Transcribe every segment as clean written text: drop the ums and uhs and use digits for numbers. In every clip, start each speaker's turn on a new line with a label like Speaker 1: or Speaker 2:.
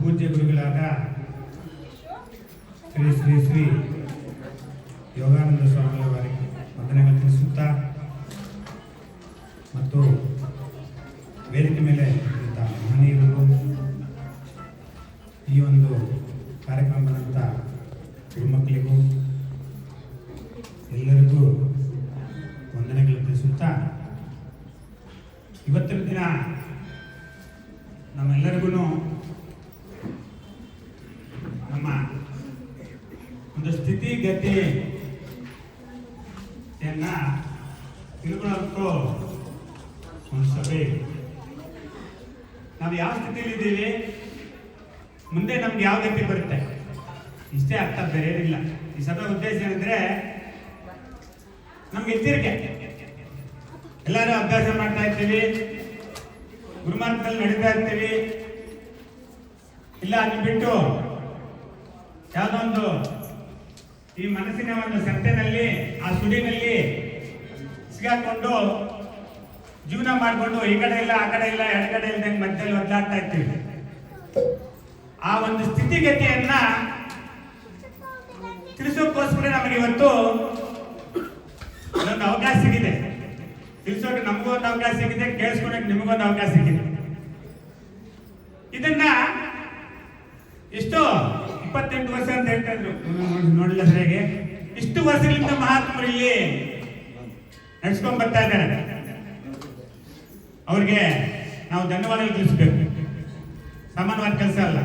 Speaker 1: ಪೂಜ್ಯ ಗುರುಗಳಾದ ಶ್ರೀ ಶ್ರೀ ಶ್ರೀ ಯೋಗಾನಂದ ಸ್ವಾಮಿಯವರಿಗೆ ವಂದನೆಗಳು ತಿಳಿಸುತ್ತಾ ಮತ್ತು ವೇದಿಕೆ ಮೇಲೆ ಇದ್ದ ಮಹನೀಯರು, ಈ ಒಂದು ಕಾರ್ಯಕ್ರಮದಂಥ ಹೆಣ್ಮಕ್ಕಳಿಗೂ ಎಲ್ಲರಿಗೂ ವಂದನೆಗಳು ತಿಳಿಸುತ್ತಾ, ಇವತ್ತಿನ ದಿನ ನಮ್ಮೆಲ್ಲರಿಗೂ ನಮ್ಮ ಒಂದು ಸ್ಥಿತಿಗತಿಯನ್ನ ತಿಳ್ಕೊಳ್ಳೋಕ್ಕೂ ಒಂದು ಸಭೆ. ನಾವು ಯಾವ ಸ್ಥಿತಿಯಲ್ಲಿ ಇದ್ದೀವಿ, ಮುಂದೆ ನಮ್ಗೆ ಯಾವ ಗತಿ ಬರುತ್ತೆ, ಇಷ್ಟೇ ಅರ್ಥ, ಬೇರೆ ಏನಿಲ್ಲ. ಈ ಸಭೆ ಉದ್ದೇಶ ಏನಂದ್ರೆ ನಮ್ಗೆ ಎಚ್ಚರಿಕೆ. ಎಲ್ಲರೂ ಅಭ್ಯಾಸ ಮಾಡ್ತಾ ಇರ್ತೀವಿ, ಗುರುಮಾರ್ಗದಲ್ಲಿ ನಡೀತಾ ಇರ್ತೀವಿ, ಇಲ್ಲ ಅದು ಬಿಟ್ಟು ಯಾವುದೋ ಒಂದು ಈ ಮನಸ್ಸಿನ ಒಂದು ಸಂತೆನಲ್ಲಿ, ಆ ಸುಡಿನಲ್ಲಿ ಸಿಗಾಕೊಂಡು ಜೀವನ ಮಾಡಿಕೊಂಡು ಈ ಕಡೆ ಇಲ್ಲ ಆ ಕಡೆ ಇಲ್ಲ ಎಡಗಡೆ ಇಲ್ದಂಗೆ ಮಧ್ಯದಲ್ಲಿ ಒದ್ದಾಡ್ತಾ ಇರ್ತೀವಿ. ಆ ಒಂದು ಸ್ಥಿತಿಗತಿಯನ್ನ ತಿಳಿಸೋಕ್ಕೋಸ್ಕರ ನಮಗೆ ಇವತ್ತು ಒಂದು ಅವಕಾಶ ಸಿಗಿದೆ. ತಿಳಿಸೋಕೆ ನಮಗೂ ಒಂದು ಅವಕಾಶ ಸಿಗಿದೆ, ಕೇಳಿಸ್ಕೊಳಕ್ಕೆ ನಿಮಗೊಂದು ಅವಕಾಶ ಸಿಗಿದೆ. ಇದನ್ನ ಎಷ್ಟೋ 28 ವರ್ಷ ಅಂತ ಹೇಳ್ತಾ ಇದ್ರು, ನೋಡಿಲ್ಲ ಸರಿಯಾಗಿ, ಇಷ್ಟು ವರ್ಷಗಳಿಂದ ಮಹಾತ್ಮರು ಇಲ್ಲಿ ನಡ್ಸ್ಕೊಂಡ್ ಬರ್ತಾ ಇದ್ದಾರೆ. ಅವ್ರಿಗೆ ನಾವು ಧನ್ಯವಾದಗಳು ತಿಳಿಸ್ಬೇಕು. ಸಾಮಾನ್ಯವಾದ ಕೆಲಸ ಅಲ್ಲ.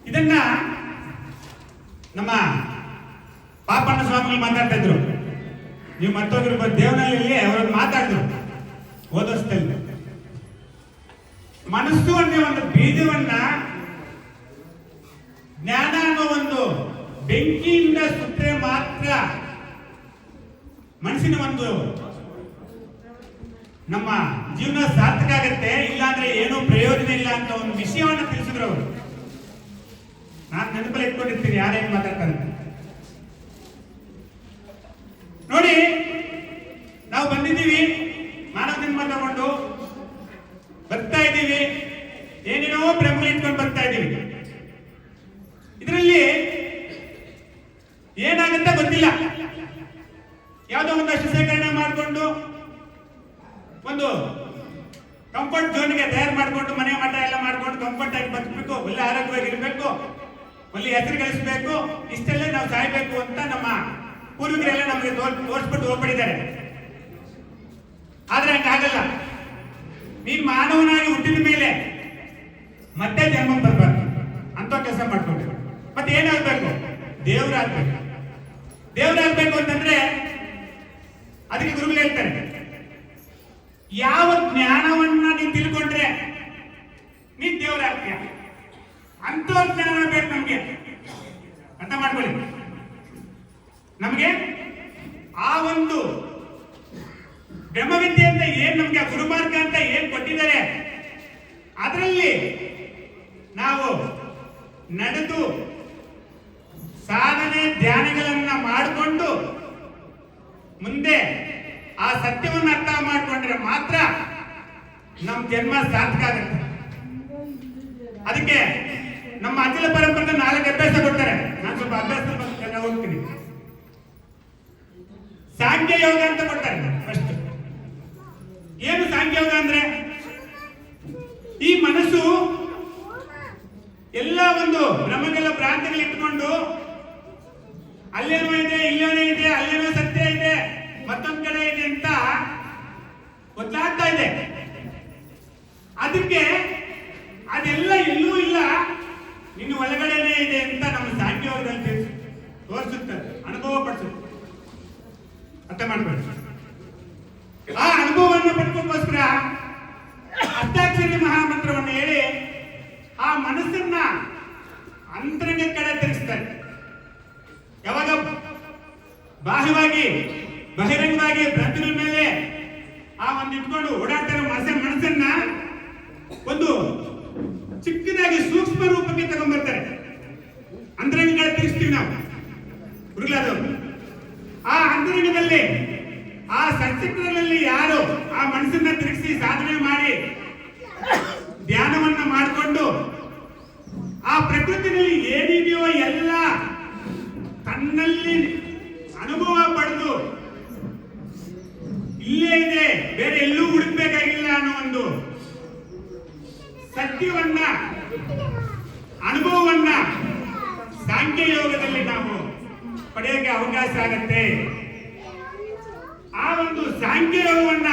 Speaker 1: ಇದನ್ನ ನಮ್ಮ ಪಾಪಣ್ಣ ಸ್ವಾಮಿಗಳು ಮಾತಾಡ್ತಾ ಇದ್ರು. ನೀವು ಮತ್ತೊಬ್ಬರು ದೇವನಹಳ್ಳಿಯಲ್ಲಿ ಅವರನ್ನು ಮಾತಾಡಿದ್ರು ಓದಿಸ್ತಲ್ಲಿ. ಮನಸ್ಸು ಅನ್ನೋ ಒಂದು ಬೀಜವನ್ನ ಜ್ಞಾನ ಅನ್ನೋ ಒಂದು ಬೆಂಕಿಯಿಂದ ಸುಟ್ಟರೆ ಮಾತ್ರ ಮನಸ್ಸಿನ ಒಂದು ನಮ್ಮ ಜೀವನ ಸಾರ್ಥಕ ಆಗತ್ತೆ, ಇಲ್ಲಾಂದ್ರೆ ಏನೂ ಪ್ರಯೋಜನ ಇಲ್ಲ ಅಂತ ಒಂದು ವಿಷಯವನ್ನು ತಿಳಿಸಿದ್ರು ಅವರು. ನಾನು ನೆನಪಲ್ಲಿ ಇಟ್ಕೊಂಡಿರ್ತೀನಿ ಯಾರೇನು ಮಾತಾಡ್ತಾರೆ ನೋಡಿ. ನಾವು ಬಂದಿದ್ದೀವಿ, ಮಾನವ ಜನ್ಮ ತಗೊಂಡು ಬರ್ತಾ ಇದ್ದೀವಿ, ಏನೇನೋ ಭ್ರಮ ಇಟ್ಕೊಂಡು ಬರ್ತಾ ಇದ್ದೀವಿ. ಇದರಲ್ಲಿ ಏನಾಗುತ್ತೆ ಗೊತ್ತಿಲ್ಲ. ಯಾವುದೋ ಒಂದಷ್ಟು ಶೇಖರಣೆ ಮಾಡಿಕೊಂಡು ಒಂದು ಕಂಫರ್ಟ್ ಝೋನ್ಗೆ ತಯಾರು ಮಾಡಿಕೊಂಡು ಮನೆ ಮಠ ಎಲ್ಲ ಮಾಡ್ಕೊಂಡು ಕಂಫರ್ಟ್ ಆಗಿ ಬದುಕಬೇಕು, ಒಳ್ಳೆ ಆರೋಗ್ಯವಾಗಿರ್ಬೇಕು, ಒಳ್ಳೆ ಹೆಸರು ಗಳಿಸಬೇಕು, ಇಷ್ಟೆಲ್ಲ ನಾವು ಸಾಯ್ಬೇಕು ಅಂತ ನಮ್ಮ ಪೂರ್ವಿಕರೆಲ್ಲ ನಮಗೆ ತೋರಿಸ್ಬಿಟ್ಟು ಹೋಗ್ಬಿಟ್ಟಿದ್ದಾರೆ. ಆದ್ರೆ ಹಂಗಾಗಲ್ಲ. ನೀನ್ ಮಾನವನಾಗಿ ಹುಟ್ಟಿದ ಮೇಲೆ ಮತ್ತೆ ಜನ್ಮ ಬರ್ಬಾರ್ದು ಅಂತ ಕೆಲಸ ಮಾಡ್ಕೊಂಡು ಮತ್ತೆ ಏನಾಗ್ಬೇಕು, ದೇವರಾಗ್ಬೇಕು. ದೇವರಾಗ್ಬೇಕು ಅಂತಂದ್ರೆ ಅದಕ್ಕೆ ಗುರುಗಳು ಹೇಳ್ತಾರೆ, ಯಾವ ಜ್ಞಾನವನ್ನ ನೀನ್ ತಿಳ್ಕೊಂಡ್ರೆ ನೀನ್ ದೇವರಾಗ್ತೀಯ, ಅಂತ ಜ್ಞಾನ ಬೇಕು ನಮ್ಗೆ. ಅರ್ಥ ಮಾಡ್ಕೊಳ್ಳಿ. ನಮ್ಗೆ ಆ ಒಂದು ಬ್ರಹ್ಮವಿದ್ಯೆ ಅಂತ ಏನ್ ನಮ್ಗೆ ಗುರುಮಾರ್ಗ ಅಂತ ಏನ್ ಕೊಟ್ಟಿದ್ದಾರೆ, ಅದರಲ್ಲಿ ನಾವು ನಡೆದು ಸಾಧನೆ ಧ್ಯಾನಗಳನ್ನ ಮಾಡಿಕೊಂಡು ಮುಂದೆ ಆ ಸತ್ಯವನ್ನು ಅರ್ಥ ಮಾಡಿಕೊಂಡ್ರೆ ಮಾತ್ರ ನಮ್ಮ ಜನ್ಮ ಸಾರ್ಥಕ ಆಗುತ್ತೆ. ಅದಕ್ಕೆ ನಮ್ಮ ಅಚಲ ಪರಂಪರೆ 4 ಅಭ್ಯಾಸ ಕೊಡ್ತಾರೆ. ನಾನು ಸ್ವಲ್ಪ ಅಭ್ಯಾಸ ಹೋಗ್ತೀನಿ. ಸಾಂಖ್ಯ ಯೋಗ ಅಂತ ಕೊಡ್ತಾರೆ. ಫಸ್ಟ್ ಏನು ಸಾಂಖ್ಯ ಯೋಗ ಅಂದ್ರೆ, ಈ ಮನಸ್ಸು ಎಲ್ಲ ಒಂದು ಭ್ರಮಗಳ ಭ್ರಾಂತಿಗಳು ಇಟ್ಕೊಂಡು ಅಲ್ಲೇನೋ ಇದೆ, ಇಲ್ಲೇನೋ ಇದೆ, ಅಲ್ಲೇನೋ ಸತ್ಯ ಇದೆ, ಮತ್ತೊಂದ್ ಕಡೆ ಇದೆ ಅಂತ ಗೊತ್ತಾಗ್ತಾ ಇದೆ. ಅದಕ್ಕೆ ಅದೆಲ್ಲ ಎಲ್ಲೂ ಇಲ್ಲ, ನಿನ್ನ ಒಳಗಡೆನೇ ಇದೆ ಅಂತ ನಮ್ಮ ಸಾಂಖ್ಯಯೋಗದಲ್ಲಿ ತೋರಿಸುತ್ತದೆ, ಅನುಭವ ಪಡಿಸುತ್ತೆ. ಅರ್ಥ ಮಾಡ್ಬೇಡಿ. ಆ ಅನುಭವವನ್ನು ಪಡ್ಕೋಕ್ಕೋಸ್ಕರ ಅಷ್ಟಾಕ್ಷರಿ ಮಹಾಮಂತ್ರವನ್ನು ಹೇಳಿ ಆ ಮನಸ್ಸನ್ನ ಅಂತರಂಗ ಕಡೆ ತಿರುಗಿಸ್ತಾರೆ. ಯಾವಾಗ ಬಾಹ್ಯವಾಗಿ ಬಹಿರಂಗವಾಗಿ ಬ್ರಹ್ಮಗಳ ಮೇಲೆ ಆ ಒಂದು ಇಟ್ಕೊಂಡು ಓಡಾಡ್ತಾರೆ ಮನಸ್ಸನ್ನ ಒಂದು ಚಿಕ್ಕದಾಗಿ ಸೂಕ್ಷ್ಮ ರೂಪಕ್ಕೆ ತಗೊಂಡ್ಬರ್ತಾರೆ. ಅಂತರಂಗ ಕಡೆ ತಿರುಗಿಸ್ತೀವಿ ನಾವು ಗುರುಗಳಾದವರು. ಆ ಅಂತರಂಗದಲ್ಲಿ ಆ ಸತ್ಯಗಳಲ್ಲಿ ಯಾರು ಆ ಮನಸ್ಸನ್ನ ತಿರುಗಿಸಿ ಸಾಧನೆ ಮಾಡಿ ಧ್ಯಾನವನ್ನ ಮಾಡಿಕೊಂಡು ಪ್ರಕೃತಿನಲ್ಲಿ ಏನಿದೆಯೋ ಎಲ್ಲ ತನ್ನಲ್ಲಿ ಅನುಭವ ಪಡೆದು ಇಲ್ಲೇ ಇದೆ, ಬೇರೆ ಎಲ್ಲೂ ಹುಡುಕ್ಬೇಕಾಗಿಲ್ಲ ಅನ್ನೋ ಒಂದು ಸತ್ಯವನ್ನ, ಅನುಭವವನ್ನ ಸಾಂಖ್ಯ ಯೋಗದಲ್ಲಿ ನಾವು ಪಡೆಯೋಕೆ ಅವಕಾಶ ಆಗತ್ತೆ. ಆ ಒಂದು ಸಾಂಖ್ಯ ಯೋಗವನ್ನ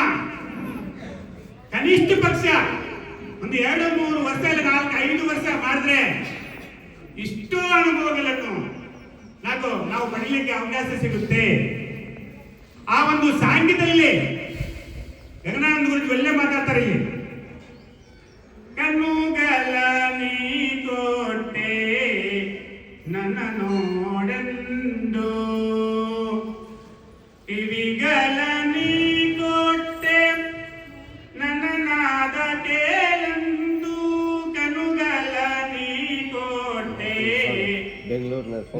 Speaker 1: ಕನಿಷ್ಠ ಪಕ್ಷ ಒಂದು 2-3 ವರ್ಷ ಇಲ್ಲ 4-5 ವರ್ಷ ಮಾಡಿದ್ರೆ ಇಷ್ಟೋ ಅನುಭವಗಳನ್ನು ನಾವು ಪಡೆಯಲಿಕ್ಕೆ ಅವಕಾಶ ಸಿಗುತ್ತೆ. ಆ ಒಂದು ಸಾಂಖ್ಯದಲ್ಲಿ ಜಗನ್ನಾನಂದ ಗುರುಜಿ ಒಳ್ಳೆ ಮಾತಾಡ್ತಾರೆ. ಇಲ್ಲಿ ಕಣ್ಣುಗಳ ನೀ ಕೊಟ್ಟೆ ನನ್ನ ನೋಡೆಂದು, ಕಿವಿಗಳ ನೀ ಕೊಟ್ಟೆ ನನ್ನ ನಾದ ಕೇಳೆಂದು, ಕಣ್ಣುಗಳ ನೀ ಕೊಟ್ಟೆ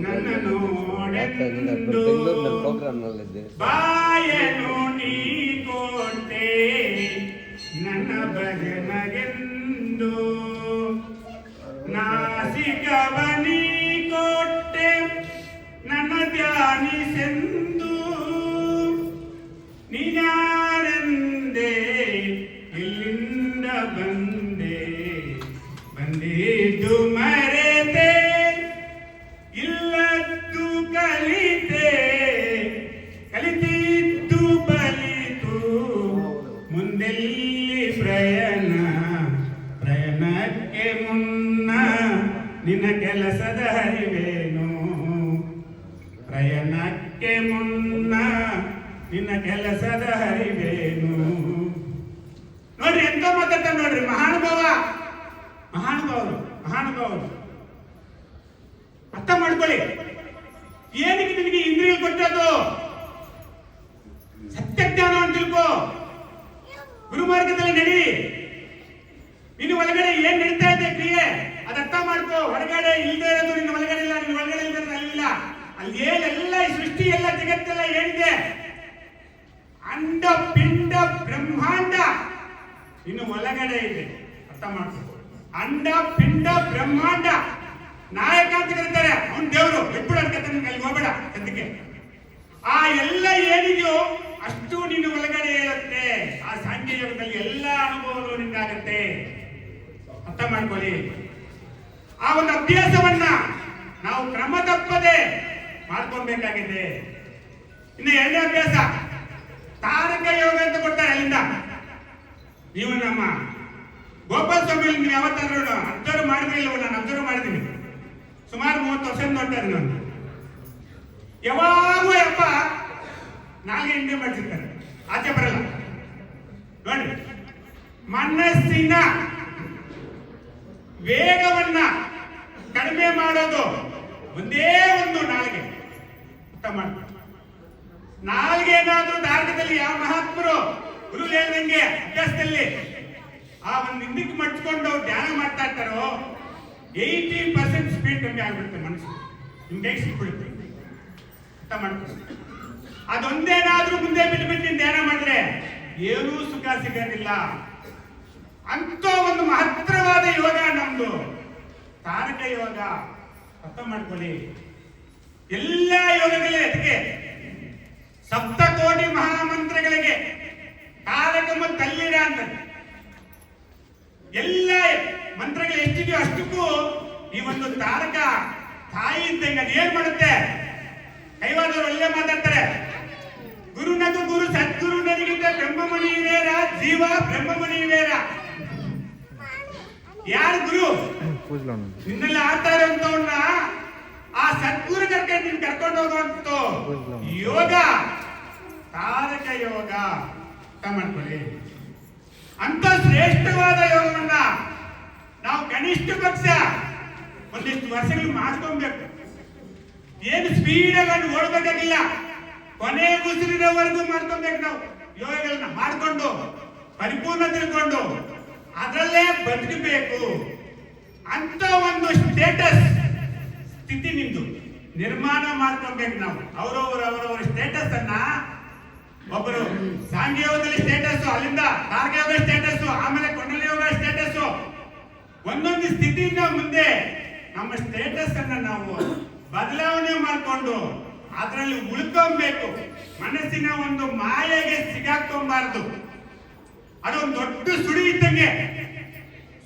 Speaker 1: ನನ್ನ ನೋಡೆಂದು, ಬಾಯನು ನೀ ಕೊಟ್ಟೆ ನನ್ನ ಭಜನಗೆಂದು, ನಾಸಿಕವನಿ ಕೊಟ್ಟೆ ನನ್ನ ಧ್ಯಾನಿಸೆಂದು, ನೀನಾರೆಂದೆ ಇಲ್ಲಿಂದ ಬಂದಿದ್ದು ಮರೆತೆ, ಇಲ್ಲದ್ದು ಕಲಿತಿದ್ದು ಬಲಿತು, ಮುಂದೆಲ್ಲಿ ಪ್ರಯಾಣಕ್ಕೆ ಮುನ್ನ ನಿನ್ನ ಕೆಲಸದ ಹರಿವೇನು, ಪ್ರಯಾಣಕ್ಕೆ ಮುನ್ನ ನಿನ್ನ ಕೆಲಸದ ಹರಿವೇನು. ನೋಡ್ರಿ ಎಂತ ಮಾತಾಡ್ತಾರೆ ನೋಡ್ರಿ, ಮಹಾನುಭಾವರು ಅರ್ಥ ಮಾಡ್ಕೊಳ್ಳಿ. ಏನಕ್ಕೆ ನಿನಗೆ ಇಂದ್ರಿಯ ಕೊಟ್ಟದ್ದು? ಸತ್ಯ ಜ್ಞಾನ ಅಂತ ತಿಳ್ಕೋ, ಗುರುಮಾರ್ಗದಲ್ಲಿ ನಡಿ. ನಿನ್ನ ಒಳಗಡೆ ಏನ್ ನಡೀತಾ ಇದೆ ಕ್ರಿಯೆ ಅದು ಅರ್ಥ ಮಾಡ್ಕೋ. ಹೊರಗಡೆ ಇಲ್ಲದೆ ಇರೋದು ನಿನ್ನ ಒಳಗಡೆ ಇಲ್ಲ, ನಿನ್ನ ಒಳಗಡೆ ಇಲ್ಲದೆ ಅಲ್ಲಿಲ್ಲ. ಅಲ್ಲಿ ಏನೆಲ್ಲ ಈ ಸೃಷ್ಟಿ ಎಲ್ಲ ಜಗತ್ತೆಲ್ಲ ಏನಿದೆ, ಅಂಡ ಪಿಂಡ ಬ್ರಹ್ಮಾಂಡ ಇನ್ನು ಒಳಗಡೆ ಇದೆ, ಅರ್ಥ ಮಾಡ್ಕೋ. ಅಂಡ ಪಿಂಡ ಬ್ರಹ್ಮಾಂಡ ನಾಯಕ ಅಂತ ಕರೀತಾರೆ, ಅವನ್ ದೇವರು. ಎప్పుడు ಅನ್ಕತ್ತೆ ನಿಮ್ಗೆ ಅಲ್ಲಿ ಹೋಗ್ಬೇಡ ಸದ್ಯಕ್ಕೆ. ಆ ಎಲ್ಲ ಏನಿದೆಯೋ ಅಷ್ಟು ನಿನ್ನ ಒಳಗಡೆ ಇರುತ್ತೆ. ಆ ಸಾಂಖ್ಯ ಯೋಗದಲ್ಲಿ ಎಲ್ಲ ಅನುಭವಗಳು ನಿಮ್ಗಾಗತ್ತೆ, ಅರ್ಥ ಮಾಡ್ಕೊಳ್ಳಿ. ಆ ಒಂದು ಅಭ್ಯಾಸವನ್ನ ನಾವು ಕ್ರಮ ತಪ್ಪದೆ ಮಾಡ್ಕೊಬೇಕಾಗಿದೆ. ಇನ್ನು 2ನೇ ಅಭ್ಯಾಸ ತಾರಕ ಯೋಗ ಅಂತ ಕೊಡ್ತಾರೆ. ಅಲ್ಲಿಂದ ನೀವು ನಮ್ಮ ಗೋಪಾಲ ಸ್ವಾಮಿ ನೀವು ಯಾವತ್ತಾದ್ರೂ ಅಬ್ಸರ್ವ್ ಮಾಡಿದ್ರೆ ಇಲ್ಲವೋ? ನಾನು ಅಬ್ಸರ್ವ್ ಮಾಡಿದ್ದೀನಿ, ಸುಮಾರು 30 ವರ್ಷ ನೋಡ್ತಾ ಇದ್ದೀನಿ ನಾನು. ಯಾವಾಗೂ ಅಪ್ಪ ನಾಲ್ಗೆ ಹಿಂದೆ ಮಾಡ್ತಿರ್ತಾರೆ, ಆಚೆ ಬರಲ್ಲ. ನೋಡಿ, ಮನಸ್ಸಿನ ವೇಗವನ್ನ ಕಡಿಮೆ ಮಾಡೋದು ಒಂದೇ ಒಂದು ನಾಲ್ಗೆ. ಅರ್ಥ ಮಾಡ್ತಾರೆ. ನಾಲ್ಗೆ ಏನಾದ್ರೂ ದಾರ್ಗದಲ್ಲಿ ಯಾವ ಮಹಾತ್ಮರು ಗುರು ಹೇಳ್ದಂಗೆ ಅಭ್ಯಾಸದಲ್ಲಿ ಆ ಒಂದು ಹಿಂದಕ್ಕೆ ಮಡ್ಚ್ಕೊಂಡು ಧ್ಯಾನ ಮಾಡ್ತಾ ಇರ್ತಾರೋ 80% ಸ್ಪೀಡ್ ಕಮ್ಮಿ ಆಗ್ಬಿಡುತ್ತೆ, ಮನಸ್ಸು ನಿಮ್ಗೆ ಸಿಕ್ಬಿಡುತ್ತೆ. ಅರ್ಥ ಮಾಡ್ತಾರೆ. ಅದೊಂದೇನಾದ್ರೂ ಮುಂದೆ ಬಿಟ್ಟು ಧ್ಯಾನ ಮಾಡಿದ್ರೆ ಏನೂ ಸುಖ ಸಿಗೋದಿಲ್ಲ. ಅಂತ ಒಂದು ಮಹತ್ತರವಾದ ಯೋಗ ನಮ್ದು ತಾರಕ ಯೋಗ. ಅರ್ಥ ಮಾಡ್ಕೊಳ್ಳಿ. ಎಲ್ಲ ಯೋಗಗಳೇ ಅದಕ್ಕೆ ಸಪ್ತಕೋಟಿ ಮಹಾಮಂತ್ರಗಳಿಗೆ ತಾರಕ ಮತ್ತು ತಲ್ಲಿರ ಅಂತ ಎಲ್ಲ ಮಂತ್ರಗಳು ಎಷ್ಟಿದೆಯೋ ಅಷ್ಟಕ್ಕೂ ಈ ಒಂದು ತಾರಕ ತಾಯಿ ಇದ್ದಂಗೆ ಅದು ಏನ್ ಮಾಡುತ್ತೆ? ಕೈವಾದವರು ಒಳ್ಳೆ ಮಾತಾಡ್ತಾರೆ. ಗುರುನದು ಗುರು ಸದ್ಗುರು ನನಗಿಂತ ಬ್ರಹ್ಮಮಣಿ ವೇರ, ಜೀವ ಬ್ರಹ್ಮಮಣಿ ವೇರ. ಯಾರು ಗುರು? ನಿನ್ನಲ್ಲಿ ಆಡ್ತಾ ಇರುವಂತವನ್ನ ಆ ಸದ್ಗುರು ಕರ್ಕೊಂಡು ಹೋಗುವಂತ ಯೋಗ ತಾರಕ ಯೋಗ. ಅರ್ಥ ಮಾಡ್ಕೊಳ್ಳಿ. ಅಂತ ಶ್ರೇಷ್ಠವಾದ ಯೋಗವನ್ನ ನಾವು ಕನಿಷ್ಠ ಪಕ್ಷ ಒಂದಿಷ್ಟು ವರ್ಷಗಳು ಮಾಡ್ಕೊಬೇಕು. ಏನು ಸ್ಪೀಡಾಗಿ ಓಡಬೇಕಾಗಿಲ್ಲ, ಕೊನೆ ಉಸಿರಿನವರೆಗೂ ಮಾಡ್ಕೊಬೇಕು. ನಾವು ಯೋಗಗಳನ್ನ ಮಾಡಿಕೊಂಡು ಪರಿಪೂರ್ಣ ತಿಳ್ಕೊಂಡು ಅದರಲ್ಲೇ ಬದುಕಬೇಕು ಅಂತ ಒಂದು ಸ್ಟೇಟಸ್ ಸ್ಥಿತಿ ನಿಮ್ದು ನಿರ್ಮಾಣ ಮಾಡ್ಕೊಬೇಕು. ನಾವು ಅವರವರ ಸ್ಟೇಟಸ್ ಅನ್ನ, ಒಬ್ಬರು ಸಾಂಘ್ಯ ಯೋಗದಲ್ಲಿ ಸ್ಟೇಟಸ್, ಅಲ್ಲಿಂದ ತಾರಕ ಯೋಗ ಸ್ಟೇಟಸ್, ಆಮೇಲೆ ಕೊಂಡಲ ಯೋಗ ಸ್ಟೇಟಸ್, ಒಂದೊಂದು ಸ್ಥಿತಿಯಿಂದ ಮುಂದೆ ನಮ್ಮ ಸ್ಟೇಟಸ್ ಅನ್ನ ನಾವು ಬದಲಾವಣೆ ಮಾಡಿಕೊಂಡು ಅದರಲ್ಲಿ ಉಳ್ಕೊಬೇಕು. ಮನಸ್ಸಿನ ಒಂದು ಮಾಯೆಗೆ ಸಿಗಾಕೊಂಬಾರ್ದು. ಅದೊಂದು ದೊಡ್ಡ ಸುಳಿ ಇದ್ದಂಗೆ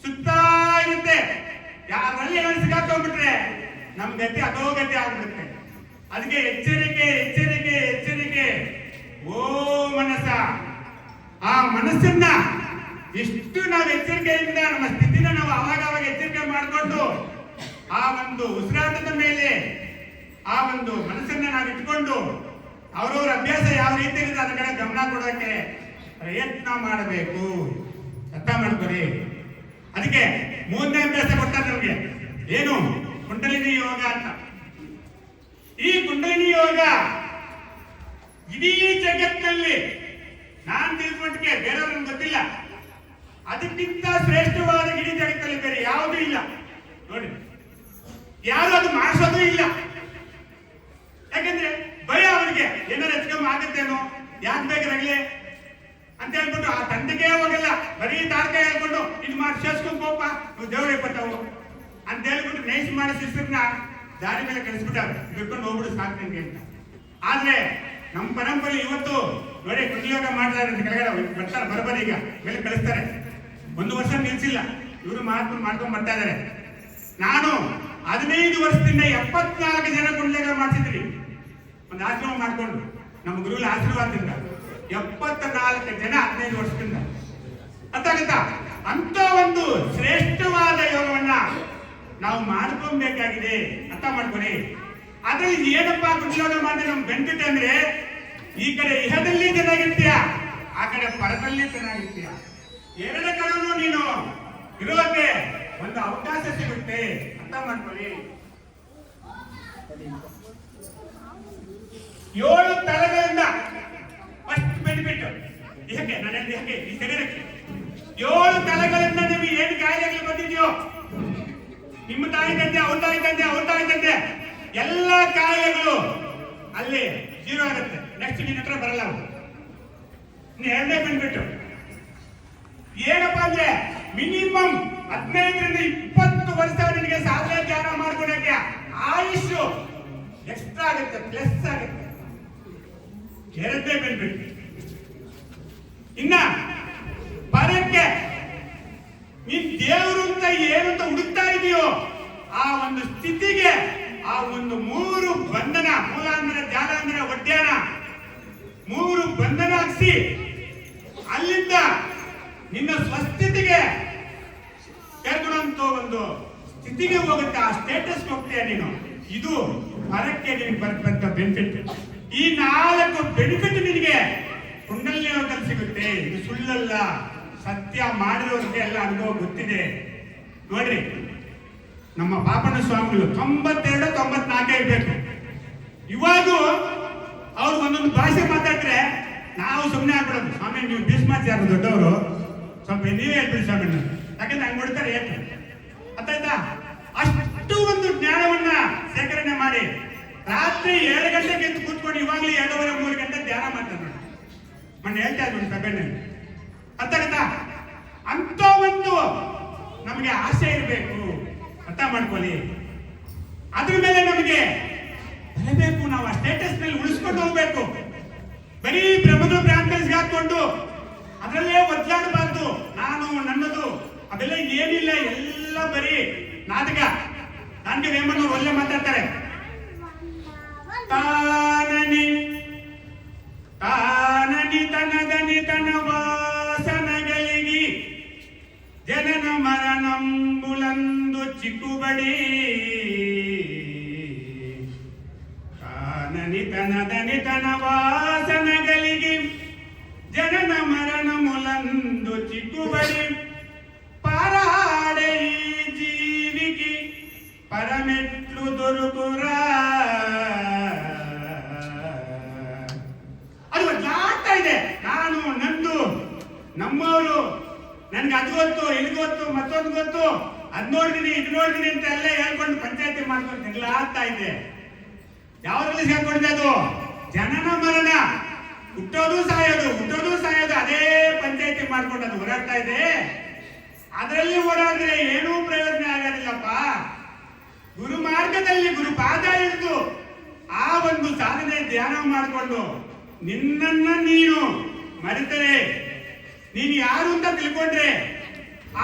Speaker 1: ಸುತ್ತಾ ಇರುತ್ತೆ. ಯಾರಲ್ಲಿ ಏನಾದ್ರು ಸಿಗಾಕೊಂಡ್ಬಿಟ್ರೆ ನಮ್ ಗತಿ ಅದೋ ಗತಿ ಆಗ್ಬಿಡುತ್ತೆ. ಅದಕ್ಕೆ ಎಚ್ಚರಿಕೆ ಎಚ್ಚರಿಕೆ ಎಚ್ಚರಿಕೆ. ಓ ಮನಸ್ಸ, ಆ ಮನಸ್ಸನ್ನ ಎಷ್ಟು ನಾವು ಎಚ್ಚರಿಕೆಯಿಂದ ನಮ್ಮ ಸ್ಥಿತಿನ ನಾವು ಅವಾಗ ಎಚ್ಚರಿಕೆ ಮಾಡಿಕೊಂಡು ಆ ಒಂದು ಉಸಿರಾಟದ ಮೇಲೆ ಆ ಒಂದು ಮನಸ್ಸನ್ನ ನಾವು ಇಟ್ಕೊಂಡು ಅವರವರ ಅಭ್ಯಾಸ ಯಾವ ರೀತಿ ಇರುತ್ತೆ ಅದ್ರ ಕಡೆ ಗಮನ ಕೊಡೋಕೆ ಪ್ರಯತ್ನ ಮಾಡಬೇಕು. ಅರ್ಥ ಮಾಡ್ಕೊಳ್ಳಿ. ಅದಕ್ಕೆ ಮೂರನೇ ಅಭ್ಯಾಸ ಕೊಡ್ತಾರೆ ನಮಗೆ, ಏನು? ಕುಂಡಲಿನಿ ಯೋಗ ಅಂತ. ಈ ಕುಂಡಲಿನಿ ಯೋಗ ಇಡೀ ಜಗತ್ತಿನಲ್ಲಿ ನಾನ್ ತಿಳ್ಕೊಂಡ್ಗೆ ಬೇರೆಯವ್ರಿಗೆ ಗೊತ್ತಿಲ್ಲ. ಅದಕ್ಕಿಂತ ಶ್ರೇಷ್ಠವಾದ ಇಡೀ ಜಗತ್ತಲ್ಲಿ ಬೇರೆ ಯಾವುದೂ ಇಲ್ಲ ನೋಡಿ. ಯಾರು ಅದು ಮಾಡಿಸೋದು ಇಲ್ಲ. ಯಾಕಂದ್ರೆ ಭಯ ಅವರಿಗೆ, ಏನಾರು ಹೆಚ್ಚು ಆಗುತ್ತೇನೋ, ಯಾಕೆ ಬೇಕಾಗಲಿ ಅಂತ ಹೇಳ್ಬಿಟ್ಟು ಆ ತಂದೆಗೆ ಹೋಗಲ್ಲ. ಬರೀ ತಾರಕ ಹೇಳ್ಕೊಂಡು ಇದು ಮಾಡಿ ಸೇರ್ಸ್ಕೊಂಡ್ ಹೋಗಪ್ಪ ದೇವ್ರಿಗೆ ಬರ್ತಾವು ಅಂತ ಹೇಳ್ಬಿಟ್ಟು ನೈಸ್ ಮಾಡೋ ಶಿಸ್ತ್ರನ್ನ ದಾರಿ ಮೇಲೆ ಕಳಿಸ್ಬಿಟ್ಟಾರೆ. ಬಿಟ್ಕೊಂಡು ಹೋಗ್ಬಿಡು ಸಾಕು ನಿನ್ಗೆ ಅಂತ. ಆದ್ರೆ ನಮ್ಮ ಪರಂಪರೆ ಇವತ್ತು ನೋಡಿ ಕುಂಡಲಿಯೋಗ ಮಾಡ್ತಾರೆ ಅಂತ ಕೆಳಗಡೆ ಬರ್ತಾರೆ, ಬರಬರಿ ಈಗ ಮೇಲೆ ಕಳಿಸ್ತಾರೆ. 1 ವರ್ಷ ನಿಲ್ಸಿಲ್ಲ, ಇವರು ಮಾಡ್ಕೊಂಡು ಬರ್ತಾ ಇದಾರೆ. ನಾನು 15 ವರ್ಷದಿಂದ 74 ಜನ ಕುಂಡಲಿಯೋಗ ಮಾಡ್ತಿದ್ರಿ. ಒಂದು ಆಶ್ರಮ ಮಾಡ್ಕೊಂಡು ನಮ್ಮ ಗುರುಗಳ ಆಶೀರ್ವಾದದಿಂದ 74 ಜನ 15 ವರ್ಷದಿಂದ. ಅರ್ಥಾಗುತ್ತಾ? ಅಂತ ಒಂದು ಶ್ರೇಷ್ಠವಾದ ಯೋಗವನ್ನ ನಾವು ಮಾಡ್ಕೊಬೇಕಾಗಿದೆ. ಅರ್ಥ ಮಾಡ್ಕೊಳ್ಳಿ. ಅದ್ರಲ್ಲಿ ಏನಪ್ಪಾ ಕುಂಡಲಿಯೋಗ ಮಾಡಿದ್ರೆ ನಮ್ ಬೆನಿಫಿಟ್ ಅಂದ್ರೆ, ಈ ಕಡೆ ಇಹದಲ್ಲಿ ಚೆನ್ನಾಗಿರ್ತೀಯ, ಆ ಕಡೆ ಪರದಲ್ಲಿ ಚೆನ್ನಾಗಿರ್ತೀಯ. ಎರಡು ಕಡೆನೂ ನೀನು ಇರೋಕೆ ಒಂದು ಅವಕಾಶ ಸಿಗುತ್ತೆ. ಅರ್ಥ ಮಾಡ್ಕೊಳ್ಳಿ. 7 ತಲೆಗಳಿಂದ ಫಸ್ಟ್ ಬೆನಿಫಿಟ್ ಇದಕ್ಕೆ, ನಾನು ಹೇಳಿದ ಈ ಶರೀರಕ್ಕೆ 7 ತಲೆಗಳಿಂದ ನಿಮಗೆ ಏನು ಕಾಯಿಲೆಗಳು ಬಂದಿದೆಯೋ, ನಿಮ್ಮ ತಾಯಿ ತಂದೆ, ಅವ್ರ ತಾಯಿ ತಂದೆ, ಅವ್ರ ತಾಯಿ ತಂದೆ, ಎಲ್ಲ ಕಾಯಿಲೆಗಳು ಅಲ್ಲಿ 0 ಆಗುತ್ತೆ. ನೆಕ್ಸ್ಟ್ ನಿನ್ನ ಹತ್ರ ಬರಲ್ಲ. ಎರಡನೇ ಬೆನಿಫಿಟ್ ಏನಪ್ಪಾ ಅಂದ್ರೆ, ಮಿನಿಮಮ್ 15ರಿಂದ 20 ವರ್ಷ ನಿನಗೆ ಸಾಧನೆ ಧ್ಯಾನ ಮಾಡ್ಕೊಳಕ್ಕೆ ಆಯುಷ್ ಎಕ್ಸ್ಟ್ರಾ ಆಗುತ್ತೆ, ಪ್ಲಸ್ ಆಗುತ್ತೆ. ಎರಡನೇ ಬೆನಿಫಿಟ್. ಇನ್ನ ಪರಕ್ಕೆ ನೀನ್ ದೇವರು ಅಂತ ಏನಂತ ಹುಡುಕ್ತಾ ಇದೆಯೋ ಆ ಒಂದು ಸ್ಥಿತಿಗೆ, ಆ ಒಂದು 3 ಬಂಧನ, ಮೂಲಾಂತರ, ಧ್ಯಾನಾಂತರ, ಒಡ್ಯಾಣ 3 ಬಂಧನ ಹಾಕ್ಸಿ ಅಲ್ಲಿಂದ ನಿನ್ನ ಸ್ವಸ್ಥಿತಿಗೆ ಕರ್ಕೊಳ್ಳುವಂತ ಒಂದು ಸ್ಥಿತಿಗೆ ಹೋಗುತ್ತೆ. ಆ ಸ್ಟೇಟಸ್ ಹೋಗ್ತೀಯ ನೀನು. ಇದು ಪರಕ್ಕೆ ನಿನಗೆ ಬರ್ತಕ್ಕಂಥ ಬೆನಿಫಿಟ್. ಈ 4 ಬೆನಿಫಿಟ್ ನಿನಗೆ ಕುಂಡಲಿನಿ ಯೋಗದಲ್ಲಿ ಸಿಗುತ್ತೆ. ಇದು ಸುಳ್ಳಲ್ಲ, ಸತ್ಯ. ಮಾಡಿರೋದಕ್ಕೆ ಎಲ್ಲ ಅನುಭವ ಗೊತ್ತಿದೆ. ನೋಡ್ರಿ, ನಮ್ಮ ಪಾಪಣ್ಣ ಸ್ವಾಮಿಗಳು 92, 94 ಇರ್ಬೇಕು. ಇವಾಗ ಅವ್ರು ಒಂದೊಂದು ಭಾಷೆ ಮಾತಾಡಿದ್ರೆ ನಾವು ಸುಮ್ಮನೆ ಆಗ್ಬಿಡೋದು. ಸ್ವಾಮಿ ನೀವು ಭೀಷ್ಮಾಚಾರ್ಯ ದೊಡ್ಡವರು, ಸ್ವಲ್ಪ ನೀವೇ ಹೇಳ್ಬಿಡಿ ಸ್ವಾಮಿ. ಯಾಕಂದ್ರೆ ಹಂಗೆ ನೋಡ್ತಾರೆ ಏನು ಅರ್ಥಾಯ್ತಾ? ಅಷ್ಟು ಒಂದು ಜ್ಞಾನವನ್ನ ಸೇಕರಣೆ ಮಾಡಿ ರಾತ್ರಿ 7 ಗಂಟೆಗೆ ಎದ್ದು ಕೂತ್ಕೊಂಡು ಇವಾಗಲೇ 2:30, 3 ಗಂಟೆ ಧ್ಯಾನ ಮಾಡ್ತಾರೆ ನೋಡಿ. ಮೊನ್ನೆ ಹೇಳ್ತಾ ಇದ್ರು ಸಭೆಯಲ್ಲಿ. ಅರ್ಥಾಯ್ತಾ? ಅಂತ ಒಂದು ನಮಗೆ ಆಸೆ ಇರಬೇಕು. ಅರ್ಥ ಮಾಡ್ಕೊಳ್ಳಿ. ಅದ್ರ ಮೇಲೆ ನಮಗೆ ಬರಬೇಕು. ನಾವು ಆ ಸ್ಟೇಟಸ್ ನಲ್ಲಿ ಉಳಿಸ್ಕೊಂಡು ಹೋಗ್ಬೇಕು. ಬರೀ ಭ್ರಮದ ಭ್ರಾಂತಿಗೆ ಹಾಕೊಂಡು ಅದರಲ್ಲೇ ಒದ್ದಾಡಬಾರ್ದು. ನಾನು ನನ್ನದು ಅದೆಲ್ಲ ಏನಿಲ್ಲ, ಎಲ್ಲ ಬರೀ ನಾಟಕ. ನನಗೆ ವೇಮನವ್ರು ಒಳ್ಳೆ ಮಾತಾಡ್ತಾರೆ. ತಾನನಿ ತಾನನಿ ತನದನಿ ತನ ವಾಸನಗಳಿಗೆ ಜನನ ಮರಣಂಬುಲಂದು ಚಿಕ್ಕುಬಡಿ. ತಾನನಿ ತನದನಿ ತನ ವಾಸನಗಳಿಗೆ ಜನನ ಮರಣ ಮುಲಂದು ಚಿಕ್ಕುಬಡಿ. ಪಾರಾಡೆ ಈ ಜೀವಿಗೆ ಪರಮೆಟ್ಲು ದೊರಕುರ. ಅದು ಜಾಡ್ತಾ ಇದೆ. ನಾನು ನಂದು, ನಮ್ಮವರು, ನನ್ಗೆ ಅದು ಗೊತ್ತು, ಇದು ಗೊತ್ತು, ಮತ್ತೊಂದು ಗೊತ್ತು, ಅದ್ ನೋಡಿದೀನಿ, ಇದು ನೋಡಿದೀನಿ ಅಂತ ಎಲ್ಲ ಹೇಳ್ಕೊಂಡು ಪಂಚಾಯತಿ ಮಾಡ್ಕೊಂಡು ಆಗ್ತಾ ಇದೆ. ಯಾವ್ದ್ರಲ್ಲಿ ಸೇರ್ಕೊಂಡಿದೆ ಅದು? ಜನನ ಮರಣ, ಹುಟ್ಟೋದು ಸಾಯೋದು, ಹುಟ್ಟೋದು ಸಾಯೋದು, ಅದೇ ಪಂಚಾಯತಿ ಮಾಡ್ಕೊಂಡು ಅದು ಓಡಾಡ್ತಾ ಇದೆ. ಅದರಲ್ಲಿ ಓಡಾಡಿದ್ರೆ ಏನೂ ಪ್ರಯೋಜನ ಆಗೋದಿಲ್ಲಪ್ಪ. ಗುರು ಮಾರ್ಗದಲ್ಲಿ ಗುರು ಪಾದ ಹಿಡಿದು ಆ ಒಂದು ಸಾಧನೆ ಧ್ಯಾನ ಮಾಡಿಕೊಂಡು ನಿನ್ನನ್ನ ನೀನು ಮರೆತರೆ, ನೀನು ಯಾರು ಅಂತ ತಿಳ್ಕೊಂಡ್ರೆ,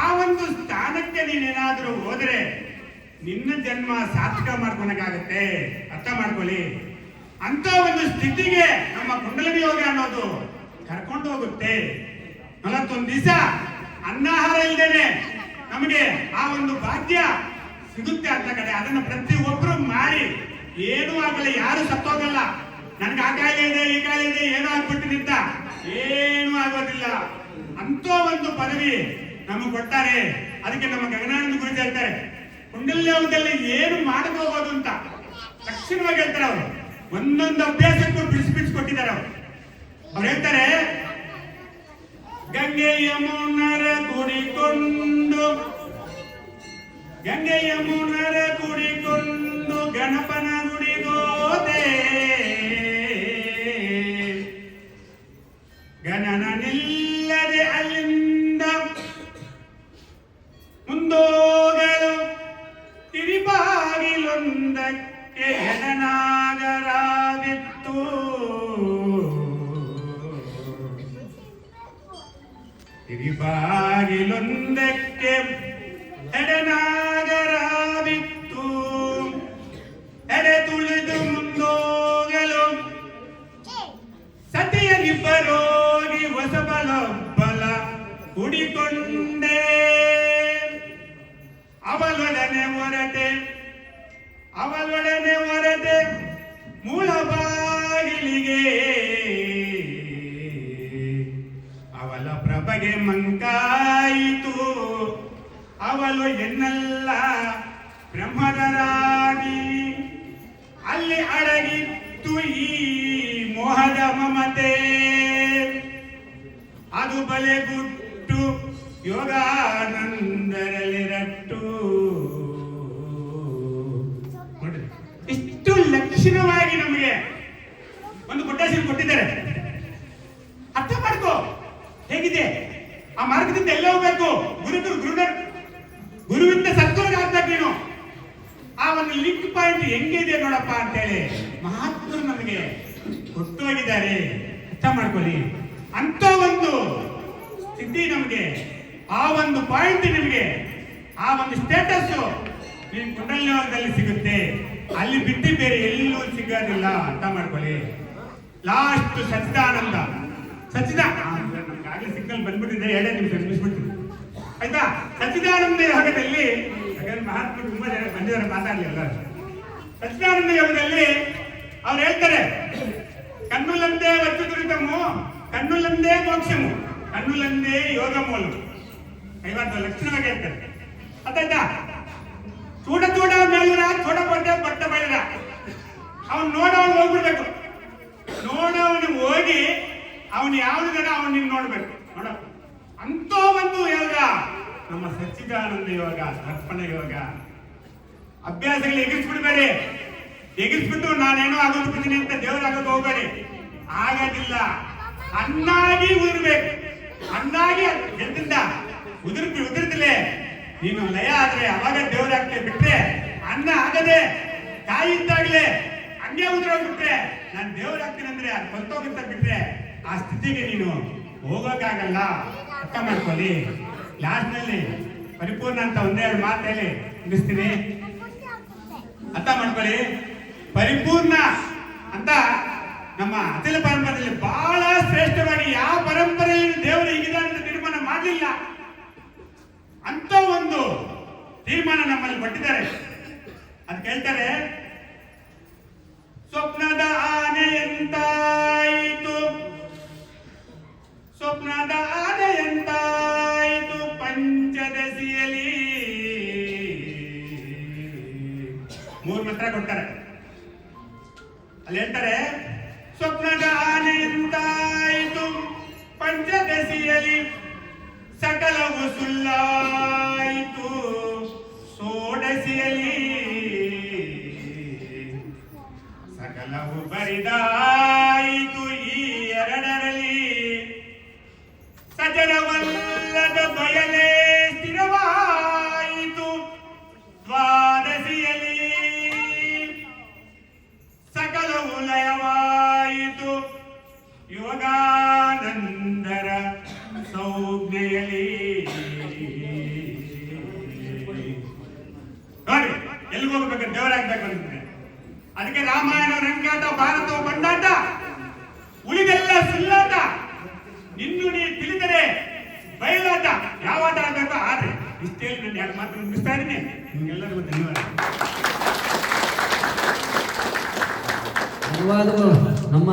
Speaker 1: ಆ ಒಂದು ಸ್ಥಾನಕ್ಕೆ ನೀನೇನಾದ್ರೂ ಹೋದ್ರೆ ನಿನ್ನ ಜನ್ಮ ಸಾರ್ಥಕ ಮಾಡ್ಕೊಳಕ್ಕಾಗತ್ತೆ. ಅರ್ಥ ಮಾಡ್ಕೊಳ್ಳಿ. ಅಂತ ಒಂದು ಸ್ಥಿತಿಗೆ ನಮ್ಮ ಕುಂಡಲಿನಿ ಯೋಗ ಅನ್ನೋದು ಕರ್ಕೊಂಡು ಹೋಗುತ್ತೆ. 41 ದಿವಸ ಅನ್ನಾಹಾರ ಇಲ್ಲದೇನೆ ನಮಗೆ ಆ ಒಂದು ಭಾಗ್ಯ ಸಿಗುತ್ತೆ ಅಂತ ಕಡೆ. ಅದನ್ನು ಪ್ರತಿಯೊಬ್ಬರು ಮಾಡಿ, ಏನೂ ಆಗಲ್ಲ, ಯಾರು ಸತ್ತೋಗಲ್ಲ. ನನಗೆ ಆ ಕಾಯಿಲೆ ಇದೆ, ಈ ಕಾಯಿಲೆ ಇದೆ, ಏನೋ ಆಗ್ಬಿಟ್ಟಿನಿಂದ ಏನೂ ಆಗೋದಿಲ್ಲ. ಅಂತ ಒಂದು ಪದವಿ ನಮಗೆ ಕೊಡ್ತಾರೆ. ಅದಕ್ಕೆ ನಮ್ಮ ಗಗನಾನಂದ ಗುರುಜಿ ಹೇಳ್ತಾರೆ, ಕುಂಡಲಿನಿ ಯೋಗದಲ್ಲಿ ಏನು ಮಾಡಬಹುದು ಅಂತ ತಕ್ಷಣವಾಗಿ ಹೇಳ್ತಾರೆ. ಅವರು ಒಂದೊಂದು ಅಭ್ಯಾಸಕ್ಕೂ ಬಿಡಿಸ್ಕೊಟ್ಟಿದ್ದಾರೆ. ಅವ್ರು ಹೇಳ್ತಾರೆ, ಗಂಗೆ ಯಮುನರ ಕೂಡಿಕೊಂಡು, ಗಂಗೆ ಯಮುನರ ಕೂಡಿಕೊಂಡು ಗಣಪನ ಗುಡಿಗೋದೆ, ಗಣನ ನಿಲ್ಲದೆ ಅಲ್ಲಿಂದ ಮುಂದೋಗಲು ತಿರಿಬಾಗಿಲೊಂದಕ್ಕೆ ಹೆಣನಾಗರಾಗಿತ್ತು. ತಿರಿಬಾಗಿಲೊಂದಕ್ಕೆ ಹೆಣನಾಗರಾಗಿತ್ತು. ಎಡೆ ತುಳಿದು ಮುಂದೋಗಲು ಸತಿಯರಿಬ್ಬರೋಗಿ ಹೊಸಬಲೊಬ್ಬಲ ಹುಡಿಕೊಂಡೆ. ಅವಳೊಡನೆ ಹೊರಟೆ ಮೂಲ ಬಾಗಿಲಿಗೆ, ಅವಳ ಪ್ರಭೆಗೆ ಮಂಕಾಯಿತು. ಅವಳು ಎನ್ನಲ್ಲ ಬ್ರಹ್ಮದರಾಗಿ, ಅಲ್ಲಿ ಅಡಗಿತ್ತು ಈ ಮೋಹದ ಮಮತೆ. ಅದು ಬಲೆಗುಟ್ಟು ಯೋಗಾನಂದರಲ್ಲಿರಟ್ಟು. ಇಷ್ಟು ಲಕ್ಷಣವಾಗಿ ನಮಗೆ ಒಂದು ಕೊಟ್ಟೇಶನ್ ಕೊಟ್ಟಿದ್ದಾರೆ. ಅರ್ಥ ಮಾಡ್ಕೋ, ಹೇಗಿದೆ ಆ ಮಾರ್ಗದಿಂದ ಎಲ್ಲ ಹೋಗ್ಬೇಕು. ಗುರುವಿಂದ ಸತ್ವರ್ಗ ಆಗ್ಬೇಕು ನೀನು. ಆ ಒಂದು ಲಿಂಕ್ ಪಾಯಿಂಟ್ ಹೆಂಗಿದೆ ನೋಡಪ್ಪ ಅಂತೇಳಿ ಮಹಾತ್ಮರು ನಮಗೆ ಕೊಟ್ಟು ಹೋಗಿದ್ದಾರೆ. ಅರ್ಥ ಮಾಡ್ಕೊಳ್ಳಿ. ಅಂತ ಒಂದು ಸ್ಥಿತಿ ನಮಗೆ, ಆ ಒಂದು ಪಾಯಿಂಟ್ ನಿಮಗೆ, ಆ ಒಂದು ಸ್ಟೇಟಸ್ ನಿಮ್ಮ ಕುಂಡಲಿನಿ ಯೋಗದಲ್ಲಿ ಸಿಗುತ್ತೆ. ಅಲ್ಲಿ ಬಿಟ್ಟು ಬೇರೆ ಎಲ್ಲೂ ಸಿಗೋದಿಲ್ಲ. ಅರ್ಥ ಮಾಡ್ಕೊಳ್ಳಿ. ಲಾಸ್ಟ್ ಸಚ್ಚಿದಾನಂದ ನಮ್ಗಾಗಲೇ ಸಿಗ್ನಲ್ ಬಂದ್ಬಿಟ್ಟಿದೆ. 2 ನಿಮಿಷ ನಿಲ್ಲಿಸ್ಬಿಡ್ತೀನಿ, ಆಯ್ತಾ? ಸಚ್ಚಿದಾನಂದ ಯೋಗದಲ್ಲಿ ಮಹಾತ್ಮರು ತುಂಬಾ ಜನ ಬಂದಿದ್ದಾರೆ, ಮಾತಾಡಲಿಲ್ಲ. ಸಚ್ಚಿದಾನಂದ ಯೋಗದಲ್ಲಿ ಅವ್ರು ಹೇಳ್ತಾರೆ, ಕಣ್ಣುಲಂದೇ ವಚ್ಚುದುರಿತಮು, ಕಣ್ಣುಲಂದೇ ಮೋಕ್ಷಮು, ಕಣ್ಣುಲಂದೇ ಯೋಗ ಮೂಲ. 50 ಲಕ್ಷಣವಾಗಿ ಹೇಳ್ತಾರೆ. ಅದಾಯ್ತಾ? ಚೂಡ ಮೇಲುರ ಚೋಡ ಬಟ್ಟ ಬೈರ. ಅವನು ನೋಡೋನು ಹೋಗ್ಬಿಡ್ಬೇಕು. ನೋಡೋನು ಹೋಗಿ ಅವನು ಯಾವ್ದು ಜನ ಅವನು ನಿನ್ ನೋಡ್ಬೇಕು. ನೋಡ, ಅಂತ ಒಂದು ಯೋಗ ನಮ್ಮ ಸಚ್ಚಿದಾನಂದ ಯೋಗ, ದರ್ಪಣ ಯೋಗ. ಅಭ್ಯಾಸಗಳು ಎಗಿಸ್ಬಿಡ್ಬೇಡಿ. ಎಗಿಸ್ಬಿಟ್ಟು ನಾನೇನೋ ಆಗೋಗ್ಬಿಟ್ಟಿದ್ದೀನಿ ಅಂತ ದೇವರಾಗೋದು ಹೋಗ್ಬೇಡಿ. ಆಗೋದಿಲ್ಲ. ಅನ್ನಾಗಿ ಉದುರ್ಬೇಕು. ಅನ್ನಾಗಿ ಎದ್ದಿಂದ ಉದುರ್ತಿಲೆ ನೀನು ಲಯ ಆದ್ರೆ ಅವಾಗ ದೇವರಾಗ್ತೇ. ಬಿಟ್ರೆ ಅನ್ನ ಆಗದೆ ತಾಯಿ ಇದ್ದಾಗಲೇ ಹಂಗೆ ಉದುರೋಗ್ಬಿಟ್ರೆ ನಾನು ದೇವರಾಗ್ತೀನಿ ಅಂದ್ರೆ ಅದು ಹೊತ್ತೋಗಿಂತ ಬಿಟ್ರೆ ಆ ಸ್ಥಿತಿಗೆ ನೀನು ಹೋಗೋಕ್ಕಾಗಲ್ಲ. ಅರ್ಥ ಮಾಡ್ಕೊಳ್ಳಿ. ಲಾಸ್ಟ್ ನಲ್ಲಿ ಪರಿಪೂರ್ಣ ಅಂತ 1-2 ಮಾತು ಹೇಳಿ ಮುಗಿಸ್ತೀನಿ. ಅರ್ಥ ಮಾಡ್ಕೊಳ್ಳಿ. ಪರಿಪೂರ್ಣ ಅಂತ ನಮ್ಮ ಅತಿಲ ಪರಂಪರೆಯಲ್ಲಿ ಬಹಳ ಶ್ರೇಷ್ಠವಾಗಿ ಯಾವ ಪರಂಪರೆಯಲ್ಲಿ ದೇವರು ಹೀಗಿದ್ದಾರೆ ಅಂತ ತೀರ್ಮಾನ ಮಾಡಲಿಲ್ಲ. ಅಂತ ಒಂದು ತೀರ್ಮಾನ ನಮ್ಮಲ್ಲಿ ಕೊಟ್ಟಿದ್ದಾರೆ. ಅದು ಕೇಳ್ತಾರೆ, ಸ್ವಪ್ನದ ಆನೆಯಂತಾಯಿತು, ಸ್ವಪ್ನದ ಆನೆಯಂತಾಯಿತು ಪಂಚದಶಿಯಲ್ಲಿ. 3 ಮಂತ್ರ ಕೊಡ್ತಾರೆ. ಅಲ್ಲಿ ಹೇಳ್ತಾರೆ, ಸ್ವಪ್ನದ ಆನೆಯಂತಾಯಿತು ಪಂಚದಶಿಯಲ್ಲಿ, ಸಕಲವು ಸುಳ್ಳಾಯಿತು ಷೋಡಶಿಯಲ್ಲಿ, ಸಕಲವು ಬರಿದಾಯಿತು ಈ 2ರಲ್ಲಿ, ಸಜರವಲ್ಲದ ಬಯಲೇ ಸ್ಥಿರವಾಯಿತು ದ್ವಾದಶಿಯಲ್ಲಿ. ಎಲ್ಲಿಗೆ ಹೋಗ್ಬೇಕು ದೇವರಾಗ್ಬೇಕು ಅಂತಿದೆ. ಅದಕ್ಕೆ ರಾಮಾಯಣ ರಂಗಾಟ, ಭಾರತವು ಬಂಡಾಟ, ಉಳಿದೆಲ್ಲ ಸುಳ್ಳಾಟ, ನಿನ್ನು ನೀ ತಿಳಿದರೆ ಬಯಲಾಟ. ಯಾವ ಆಟ ಆಡ್ಬೇಕು ಆದ್ರೆ ಇಷ್ಟೇ ನಾನು ಎರಡು ಮಾತು ಮುಗಿಸ್ತಾ ಇದ್ದೀನಿ. ನಿಮ್ಗೆಲ್ಲರಿಗೂ ಧನ್ಯವಾದಗಳು.
Speaker 2: ಧನ್ಯವಾದಗಳು ನಮ್ಮ